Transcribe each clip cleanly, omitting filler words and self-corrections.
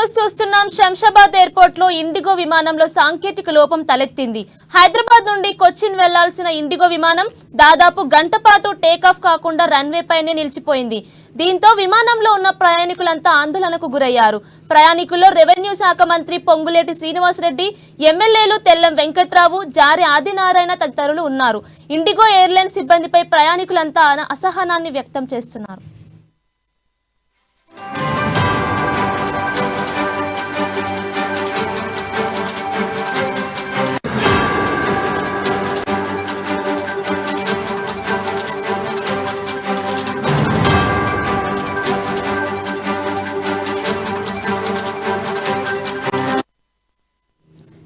News చూస్తున్నాం. Shamshabad airport లో IndiGo విమానంలో సాంకేతిక లోపం తలెత్తింది. హైదరాబాద్ నుండి కొచ్చిన్ వెళ్లాల్సిన ఇండిగో విమానం దాదాపు గంట పాటు టేకాఫ్ కాకుండా రన్వే పైనే నిలిచిపోయింది. దీంతో విమానంలో ఉన్న ప్రయాణికులంతా ఆందోళనకు గురయ్యారు. ప్రయాణికుల్లో రెవెన్యూ శాఖ మంత్రి పొంగులేటి శ్రీనివాసరెడ్డి, ఎమ్మెల్యేలు తెల్లం వెంకట్రావు, జారి ఆదినారాయణ తదితరులు ఉన్నారు. ఇండిగో ఎయిర్లైన్స్ సిబ్బందిపై ప్రయాణికులంతా అసహనాన్ని వ్యక్తం చేస్తున్నారు.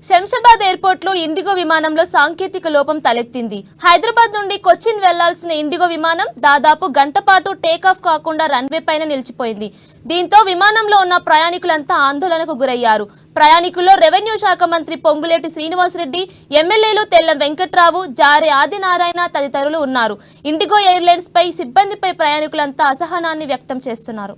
శంషాబాద్ ఎయిర్పోర్ట్ లో ఇండిగో విమానంలో సాంకేతిక లోపం తలెత్తింది. హైదరాబాద్ నుండి కొచ్చిన్ వెళ్లాల్సిన ఇండిగో విమానం దాదాపు గంట పాటు టేకాఫ్ కాకుండా రన్వే పైన నిలిచిపోయింది. దీంతో విమానంలో ఉన్న ప్రయాణికులంతా ఆందోళనకు గురయ్యారు. ప్రయాణికుల్లో రెవెన్యూ శాఖ మంత్రి పొంగులేటి శ్రీనివాసరెడ్డి, ఎమ్మెల్యేలు తెల్లం వెంకట్రావు, జారి ఆదినారాయణ తదితరులు ఉన్నారు. ఇండిగో ఎయిర్లైన్స్ పై సిబ్బందిపై ప్రయాణికులంతా అసహనాన్ని వ్యక్తం చేస్తున్నారు.